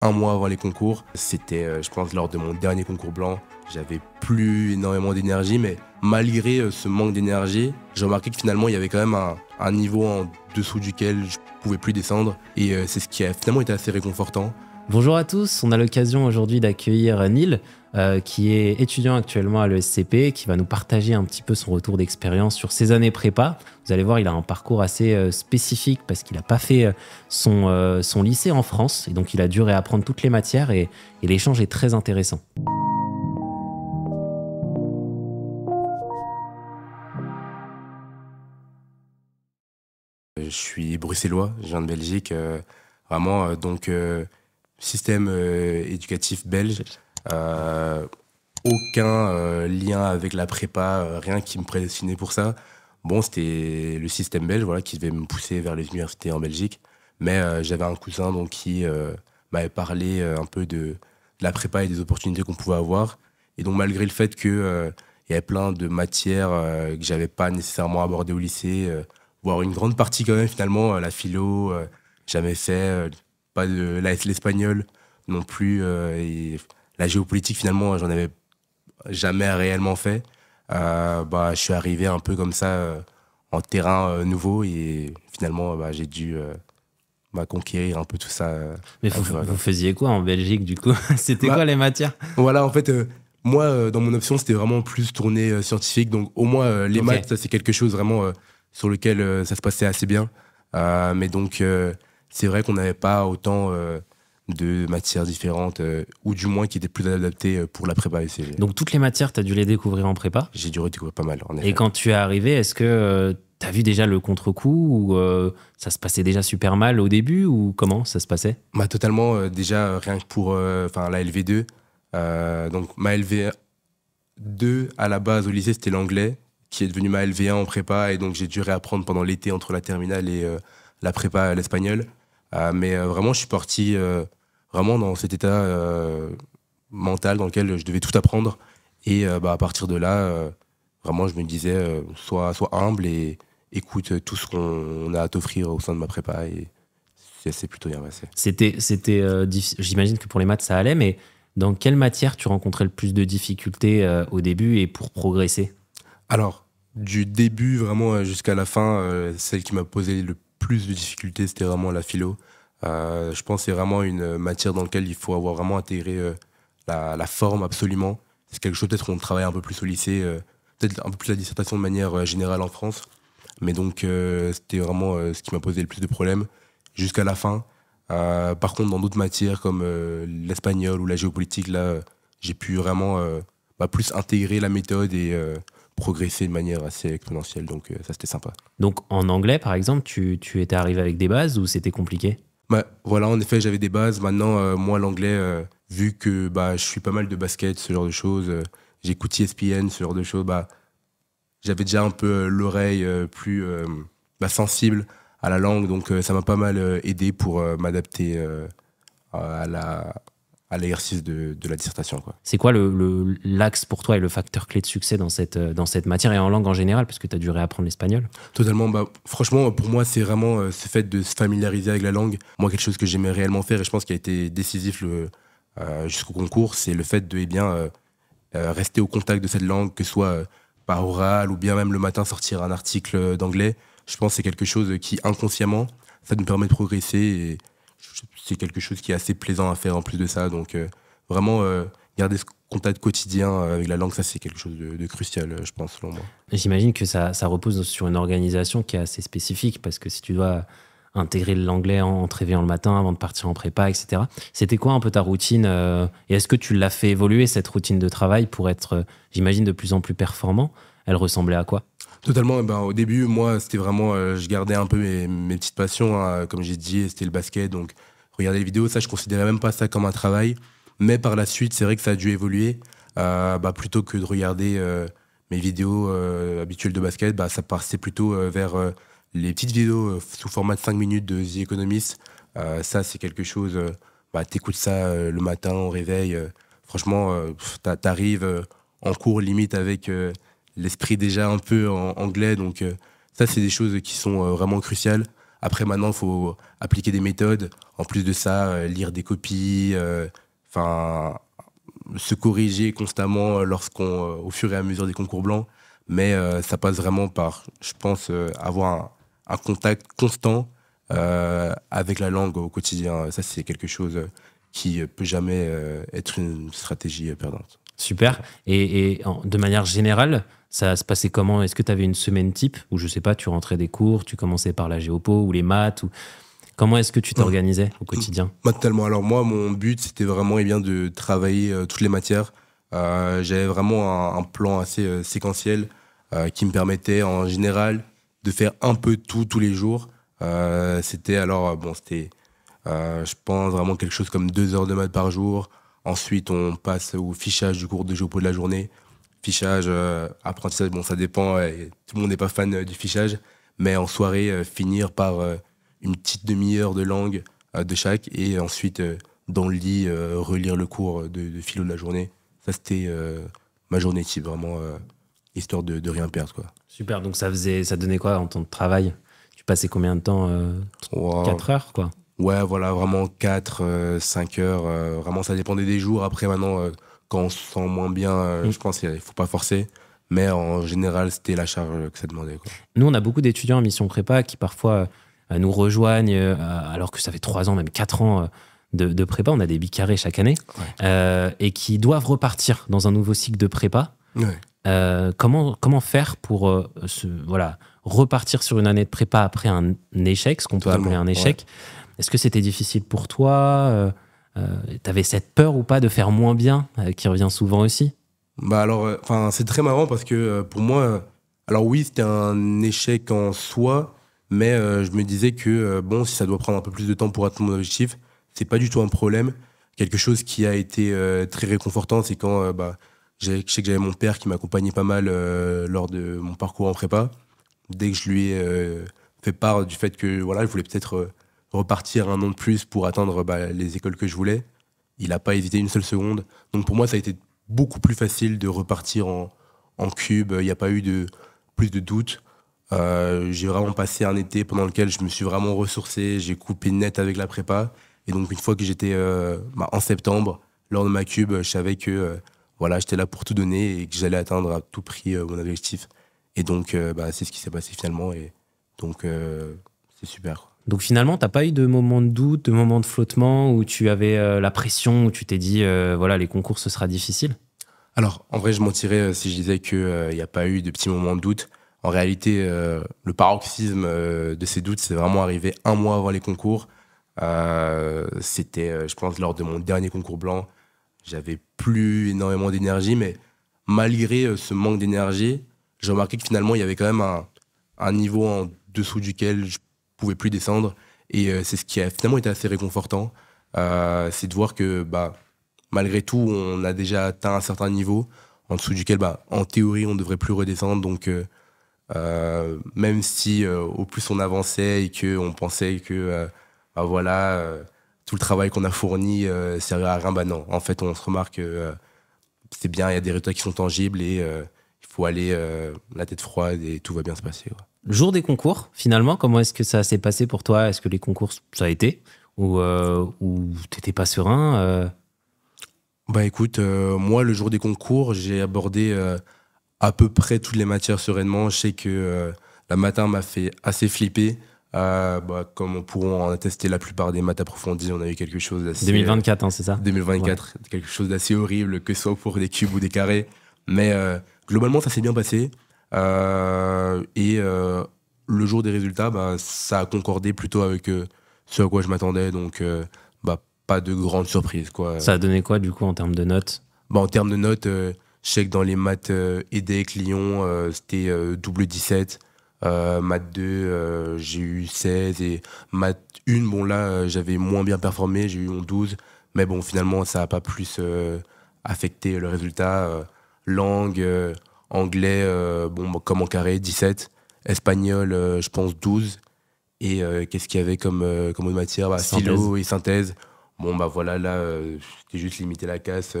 un mois avant les concours. C'était, je pense, lors de mon dernier concours blanc. J'avais plus énormément d'énergie, mais malgré ce manque d'énergie, j'ai remarqué que finalement, il y avait quand même un niveau en dessous duquel je pouvais plus descendre. Et c'est ce qui a finalement été assez réconfortant. Bonjour à tous, on a l'occasion aujourd'hui d'accueillir Neil, qui est étudiant actuellement à l'ESCP, qui va nous partager un petit peu son retour d'expérience sur ses années prépa. Vous allez voir, il a un parcours assez spécifique parce qu'il n'a pas fait son lycée en France, et donc il a dû réapprendre toutes les matières, et l'échange est très intéressant. Je suis bruxellois, je viens de Belgique, vraiment, donc système éducatif belge. Aucun lien avec la prépa, rien qui me prédestinait pour ça. Bon, c'était le système belge, voilà, qui devait me pousser vers les universités en Belgique. Mais j'avais un cousin donc, qui m'avait parlé un peu de la prépa et des opportunités qu'on pouvait avoir. Et donc, malgré le fait que il y avait plein de matières que j'avais pas nécessairement abordées au lycée, voire une grande partie quand même, finalement, la philo, jamais fait, pas de l'espagnol non plus, et la géopolitique, finalement, j'en avais jamais réellement fait. Je suis arrivé un peu comme ça en terrain nouveau et finalement j'ai dû conquérir un peu tout ça. Mais vous faisiez quoi en Belgique du coup? C'était quoi les matières? Voilà, en fait, moi, dans mon option, c'était vraiment plus tourné scientifique. Donc au moins, les maths, ça, c'est quelque chose vraiment sur lequel ça se passait assez bien. Mais donc, c'est vrai qu'on n'avait pas autant de matières différentes, ou du moins qui étaient plus adaptées pour la prépa ECG. Donc toutes les matières, tu as dû les découvrir en prépa? J'ai dû redécouvrir pas mal, en effet. Et quand tu es arrivé, est-ce que tu as vu déjà le contre-coup, ou ça se passait déjà super mal au début, ou comment ça se passait? Totalement, déjà rien que pour la LV2. Donc ma LV2 à la base au lycée, c'était l'anglais, qui est devenu ma LV1 en prépa, et donc j'ai dû réapprendre pendant l'été entre la terminale et la prépa l'espagnol. Mais vraiment, je suis parti vraiment dans cet état mental dans lequel je devais tout apprendre. Et à partir de là, vraiment, je me disais, sois humble et écoute tout ce qu'on a à t'offrir au sein de ma prépa. Et c'est plutôt bien passé. J'imagine que pour les maths, ça allait, mais dans quelle matière tu rencontrais le plus de difficultés au début et pour progresser? Alors, du début vraiment jusqu'à la fin, celle qui m'a posé le plus de difficultés, c'était vraiment la philo. Je pense que c'est vraiment une matière dans laquelle il faut avoir vraiment intégré la forme absolument. C'est quelque chose peut-être qu'on travaille un peu plus au lycée, peut-être un peu plus la dissertation de manière générale en France. Mais donc c'était vraiment ce qui m'a posé le plus de problèmes jusqu'à la fin. Par contre, dans d'autres matières comme l'espagnol ou la géopolitique, là, j'ai pu vraiment plus intégrer la méthode et progresser de manière assez exponentielle. Donc ça, c'était sympa. Donc en anglais, par exemple, tu étais arrivé avec des bases ou c'était compliqué? Voilà, en effet, j'avais des bases. Maintenant, moi, l'anglais, vu que je suis pas mal de basket, ce genre de choses, j'écoute ESPN, ce genre de choses, j'avais déjà un peu l'oreille plus sensible à la langue, donc ça m'a pas mal aidé pour m'adapter à l'exercice de la dissertation, quoi. C'est quoi l'axe pour toi et le facteur clé de succès dans cette matière et en langue en général, parce que tu as dû réapprendre l'espagnol? Totalement. Franchement, pour moi, c'est vraiment ce fait de se familiariser avec la langue. Moi, quelque chose que j'aimais réellement faire, et je pense qu'il a été décisif jusqu'au concours, c'est le fait de rester au contact de cette langue, que ce soit par oral ou bien même le matin sortir un article d'anglais. Je pense que c'est quelque chose qui, inconsciemment, ça nous permet de progresser, et c'est quelque chose qui est assez plaisant à faire en plus de ça. Donc vraiment, garder ce contact quotidien avec la langue, ça c'est quelque chose de crucial, je pense, selon moi. J'imagine que ça repose sur une organisation qui est assez spécifique, parce que si tu dois intégrer l'anglais en te réveillant le matin avant de partir en prépa, etc. C'était quoi un peu ta routine, et est-ce que tu l'as fait évoluer, cette routine de travail, pour être, j'imagine, de plus en plus performant? Elle ressemblait à quoi? Totalement. Au début, moi, c'était vraiment, je gardais un peu mes petites passions, hein, comme j'ai dit, c'était le basket. Donc, regarder les vidéos, ça, je considérais même pas ça comme un travail. Mais par la suite, c'est vrai que ça a dû évoluer. Plutôt que de regarder mes vidéos habituelles de basket, ça passait plutôt vers les petites vidéos sous format de 5 minutes de The Economist. Ça, c'est quelque chose, t'écoutes ça le matin au réveil. Franchement, t'arrives en cours limite avec l'esprit déjà un peu en anglais. Donc ça, c'est des choses qui sont vraiment cruciales. Après, maintenant, il faut appliquer des méthodes En plus de ça, lire des copies, enfin se corriger constamment au fur et à mesure des concours blancs. Mais ça passe vraiment par, je pense, avoir un contact constant avec la langue au quotidien. Ça, c'est quelque chose qui peut jamais être une stratégie perdante. Super. Et de manière générale, ça se passait comment? Est-ce que tu avais une semaine type où, je sais pas, tu rentrais des cours, tu commençais par la géopo ou les maths ou... Comment est-ce que tu t'organisais au quotidien? Totalement. Alors moi, mon but, c'était vraiment de travailler toutes les matières. J'avais vraiment un plan assez séquentiel qui me permettait en général de faire un peu tout tous les jours. C'était, je pense, vraiment quelque chose comme 2 heures de maths par jour. Ensuite, on passe au fichage du cours de géopo de la journée. Fichage, apprentissage, bon, ça dépend. Tout le monde n'est pas fan du fichage. Mais en soirée, finir par une petite demi-heure de langue de chaque. Et ensuite, dans le lit, relire le cours de philo de la journée. Ça, c'était ma journée type, vraiment, histoire de rien perdre, quoi. Super. Donc ça donnait quoi en temps de travail? Tu passais combien de temps? 4 heures, quoi? Ouais, voilà, vraiment 4, 5 heures. Vraiment, ça dépendait des jours. Après, maintenant, quand on se sent moins bien, je pense qu'il ne faut pas forcer. Mais en général, c'était la charge que ça demandait, quoi. Nous, on a beaucoup d'étudiants en mission prépa qui parfois nous rejoignent alors que ça fait 3 ans, même 4 ans de prépa. On a des bicarrés chaque année. Ouais. Et qui doivent repartir dans un nouveau cycle de prépa. Ouais. Comment faire pour repartir sur une année de prépa après un échec, ce qu'on peut appeler un échec? Ouais. Est-ce que c'était difficile pour toi? T'avais cette peur ou pas de faire moins bien, qui revient souvent aussi? Bah alors, c'est très marrant parce que pour moi, alors oui, c'était un échec en soi, mais je me disais que bon, si ça doit prendre un peu plus de temps pour atteindre mon objectif, c'est pas du tout un problème. Quelque chose qui a été très réconfortant, c'est quand je sais que j'avais mon père qui m'accompagnait pas mal lors de mon parcours en prépa. Dès que je lui ai fait part du fait que voilà, je voulais peut-être repartir un an de plus pour atteindre les écoles que je voulais, il n'a pas hésité une seule seconde. Donc pour moi, ça a été beaucoup plus facile de repartir en cube. Il n'y a pas eu plus de doutes. J'ai vraiment passé un été pendant lequel je me suis vraiment ressourcé. J'ai coupé net avec la prépa. Et donc une fois que j'étais en septembre, lors de ma cube, je savais que voilà, j'étais là pour tout donner et que j'allais atteindre à tout prix mon objectif. Et donc c'est ce qui s'est passé finalement. Et donc c'est super. Donc finalement, tu n'as pas eu de moment de doute, de moment de flottement où tu avais la pression, où tu t'es dit, voilà, les concours, ce sera difficile? Alors, en vrai, je mentirais si je disais qu'il n'y a pas eu de petits moments de doute. En réalité, le paroxysme de ces doutes, c'est vraiment arrivé 1 mois avant les concours. C'était, je pense, lors de mon dernier concours blanc. J'avais plus énormément d'énergie, mais malgré ce manque d'énergie, j'ai remarqué que finalement, il y avait quand même un niveau en dessous duquel je pouvais plus descendre. Et c'est ce qui a finalement été assez réconfortant. C'est de voir que malgré tout, on a déjà atteint un certain niveau en dessous duquel, en théorie, on ne devrait plus redescendre. Donc, même si au plus on avançait et qu'on pensait que tout le travail qu'on a fourni servirait à rien, non. En fait, on se remarque que c'est bien, il y a des résultats qui sont tangibles et il faut aller la tête froide et tout va bien se passer. Ouais. Le jour des concours, finalement, comment est-ce que ça s'est passé pour toi? Est-ce que les concours, ça a été? Ou t'étais pas serein? Écoute, moi, le jour des concours, j'ai abordé à peu près toutes les matières sereinement. Je sais que la matin m'a fait assez flipper. Comme on pourra en attester la plupart des maths approfondies, on a eu quelque chose d'assez... 2024, c'est ça? 2024, ouais. Quelque chose d'assez horrible, que ce soit pour des cubes ou des carrés. Mais globalement, ça s'est bien passé. Le jour des résultats, ça a concordé plutôt avec ce à quoi je m'attendais. Donc, pas de grande surprise, quoi. Ça a donné quoi, du coup, en termes de notes? En termes de notes, je sais que dans les maths EDEC Lyon, c'était double 17. Maths 2, j'ai eu 16. Et maths 1, j'avais moins bien performé, j'ai eu 12. Mais bon, finalement, ça n'a pas plus affecté le résultat. Langue, anglais, comme en carré, 17. Espagnol, je pense 12. Et qu'est-ce qu'il y avait comme autre matière? Philo et synthèse. C'était juste limiter la casse.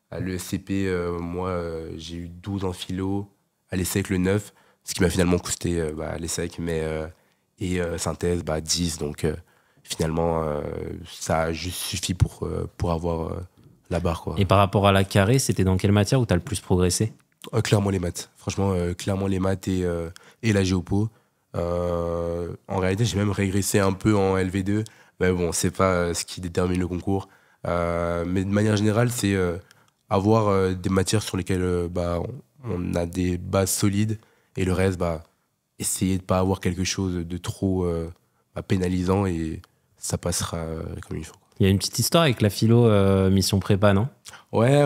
À l'ESCP, moi, j'ai eu 12 en philo. À l'ESSEC, le 9. Ce qui m'a finalement coûté à l'ESSEC. Et synthèse, 10. Donc finalement, ça a juste suffi pour avoir la barre, quoi. Et par rapport à la carré, c'était dans quelle matière où tu as le plus progressé? Clairement les maths. Franchement, clairement les maths et la géopo. En réalité, j'ai même régressé un peu en LV2. Mais bon, c'est pas ce qui détermine le concours. Mais de manière générale, c'est avoir des matières sur lesquelles on a des bases solides et le reste, essayer de pas avoir quelque chose de trop pénalisant et ça passera comme il faut. Il y a une petite histoire avec la philo mission prépa, non? Ouais.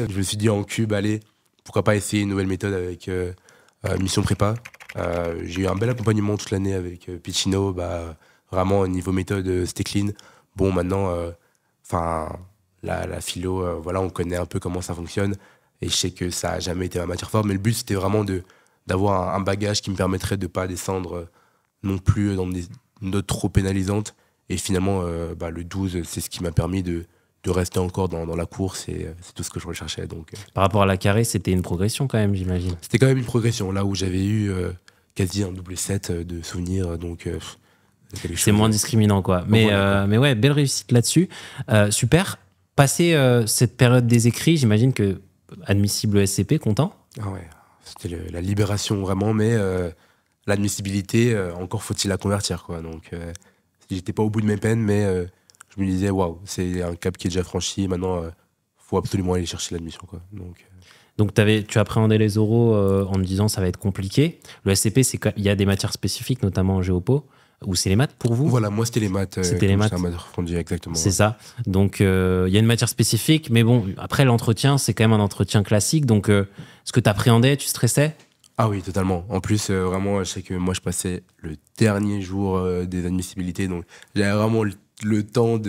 Je me suis dit en cube, allez, pourquoi pas essayer une nouvelle méthode avec mission prépa. J'ai eu un bel accompagnement toute l'année avec Piccino. Vraiment, au niveau méthode, c'était clean. Bon, maintenant, la philo, voilà, on connaît un peu comment ça fonctionne. Et je sais que ça n'a jamais été ma matière forte. Mais le but, c'était vraiment d'avoir un bagage qui me permettrait de ne pas descendre non plus dans des notes trop pénalisantes. Et finalement, le 12, c'est ce qui m'a permis de rester encore dans la course. Et c'est tout ce que je recherchais. Donc, Par rapport à la carré, c'était une progression quand même, j'imagine. c'était quand même une progression. Là où j'avais eu quasi un double 7 de souvenirs. Donc, c'est moins discriminant, quoi. Mais ouais, belle réussite là-dessus. Super. Passé cette période des écrits, j'imagine que admissible SCP, content? Ah ouais, c'était la libération vraiment, mais l'admissibilité, encore faut-il la convertir, quoi. Donc, j'étais pas au bout de mes peines, mais je me disais, waouh, c'est un cap qui est déjà franchi. Maintenant, faut absolument aller chercher l'admission, quoi. Donc tu appréhendais les oraux en me disant ça va être compliqué. Le SCP, il y a des matières spécifiques, notamment en géopo, ou c'est les maths pour vous? Voilà, moi c'était les maths. C'était les maths. Exactement. C'est ça. Donc il y a une matière spécifique, mais bon, après l'entretien, c'est quand même un entretien classique. Donc est-ce que tu appréhendais, tu stressais? Ah oui, totalement. En plus, vraiment, je sais que moi je passais le dernier jour des admissibilités, donc j'avais vraiment le temps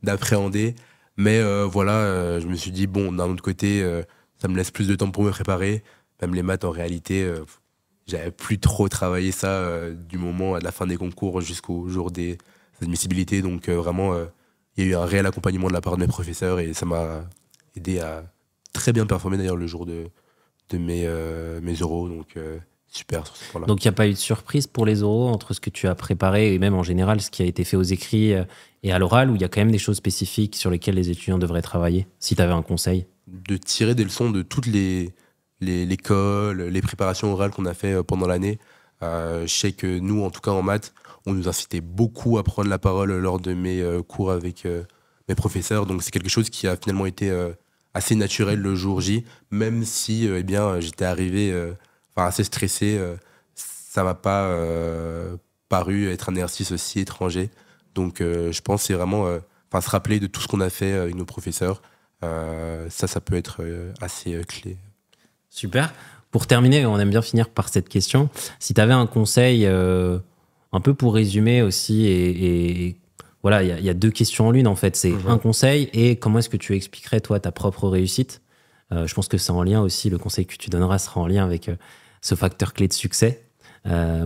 d'appréhender. Mais voilà, je me suis dit, bon, d'un autre côté, ça me laisse plus de temps pour me préparer. Même les maths, en réalité, j'avais plus trop travaillé ça du moment à la fin des concours jusqu'au jour des admissibilités. Donc vraiment, il y a eu un réel accompagnement de la part de mes professeurs et ça m'a aidé à très bien performer d'ailleurs le jour de mes oraux. Donc super sur ce point-là. Donc il n'y a pas eu de surprise pour les oraux entre ce que tu as préparé et même en général ce qui a été fait aux écrits et à l'oral, où il y a quand même des choses spécifiques sur lesquelles les étudiants devraient travailler, si tu avais un conseil? De tirer des leçons de toutes l'école, les préparations orales qu'on a fait pendant l'année. Je sais que nous, en tout cas en maths, on nous incitait beaucoup à prendre la parole lors de mes cours avec mes professeurs. Donc c'est quelque chose qui a finalement été assez naturel le jour J, même si j'étais arrivé assez stressé. Ça m'a pas paru être un exercice aussi étranger. Donc je pense que c'est vraiment se rappeler de tout ce qu'on a fait avec nos professeurs. Ça peut être assez clé. Super. Pour terminer, on aime bien finir par cette question. Si tu avais un conseil, un peu pour résumer aussi, et voilà, il y a deux questions en l'une en fait. C'est un conseil et comment est-ce que tu expliquerais toi ta propre réussite? Je pense que c'est en lien aussi, le conseil que tu donneras sera en lien avec ce facteur clé de succès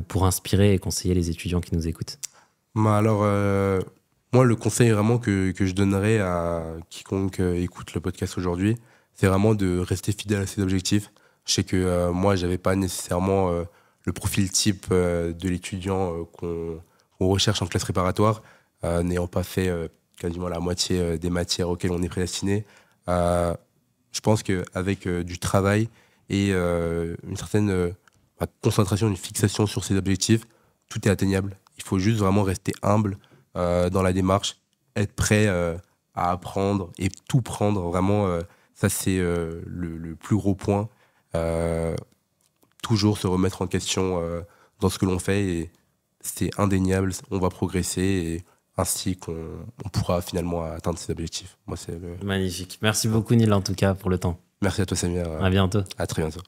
pour inspirer et conseiller les étudiants qui nous écoutent. Alors, moi, le conseil vraiment que je donnerais à quiconque écoute le podcast aujourd'hui, c'est vraiment de rester fidèle à ses objectifs. Je sais que moi, j'avais pas nécessairement le profil type de l'étudiant qu'on recherche en classe préparatoire, n'ayant pas fait quasiment la moitié des matières auxquelles on est prédestiné. Je pense qu'avec du travail et une certaine concentration, une fixation sur ses objectifs, tout est atteignable. Il faut juste vraiment rester humble dans la démarche, être prêt à apprendre et tout prendre. Vraiment, ça c'est le plus gros point. Toujours se remettre en question dans ce que l'on fait et c'est indéniable, on va progresser et ainsi qu'on pourra finalement atteindre ses objectifs. Moi, c'est Magnifique. Merci beaucoup Neil en tout cas pour le temps. Merci à toi Samir. À bientôt. À très bientôt.